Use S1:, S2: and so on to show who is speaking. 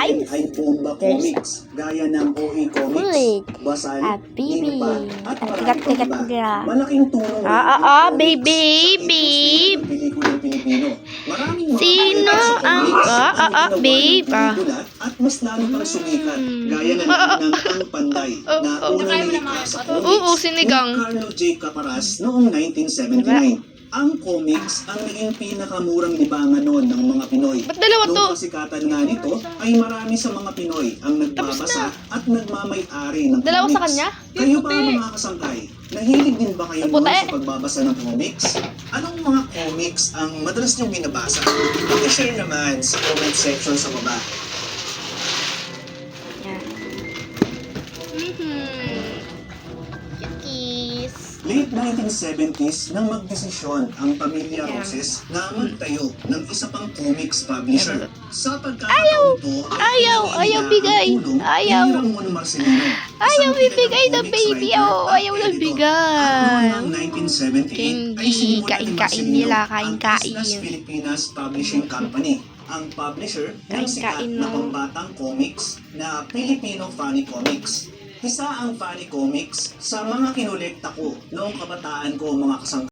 S1: guys.
S2: Ay bomba comics, gaya ng OE Comics,
S1: Uy.
S2: Basan,
S1: Baby.
S2: Limpa, at
S1: Ang
S2: marami pang iba.
S1: tigat-tigat.
S2: Malaking tulong rin ang comics
S1: baby,
S2: sa industriya ng pelikulang Pilipino. Maraming mga
S1: Sino
S2: kailan sa
S1: ang-
S2: comics ang ginawa ng
S1: babe,
S2: pelikula at mas lalo pang sumikat, gaya na lang ng Ang Panday na unang nilikha sa comics
S1: Oo, sinigang.
S2: ni Carlo J. Caparas noong 1979. Ang comics ang naging pinakamurang libangan noon ng mga Pinoy.
S1: Ba't dalawa to?
S2: Nung kasikatan nga nito, ay marami sa mga Pinoy ang nagbabasa at nagmamay-ari ng
S1: Dalawa
S2: comics.
S1: sa kanya?
S2: Kayo ba mga kasangkay? Nahilig din ba kayo
S1: Sa
S2: noon
S1: puti?
S2: sa pagbabasa ng comics? Anong mga comics ang madalas niyong binabasa? Pag-share naman sa comment section sa baba.
S1: Yan. Cookies.
S2: Late 1970s nang magdesisyon ang pamilya Roses na magtayo ng isa pang comics publisher. Sa pagkakataon to,
S1: Ayaw bigay. Ayaw.
S2: ni Ramon Marcelino.
S1: Ayaw
S2: isang
S1: bibigay
S2: kilalang
S1: ng
S2: comics
S1: baby.
S2: writer
S1: Oh,
S2: at
S1: ayaw
S2: editor.
S1: nagbigay.
S2: Noong 1978 ay
S1: Hindi.
S2: sinimulan ni
S1: Kain-kain
S2: Marcelino
S1: nila,
S2: ang
S1: kain-kain.
S2: Islas Pilipinas Publishing Company, ang publisher ng sikat
S1: Kain-kain
S2: na
S1: mo.
S2: pambatang comics na Filipino Funny Comics. Isa ang Funny Comics sa mga kinolekta ko noong kabataan ko, mga kasangkay.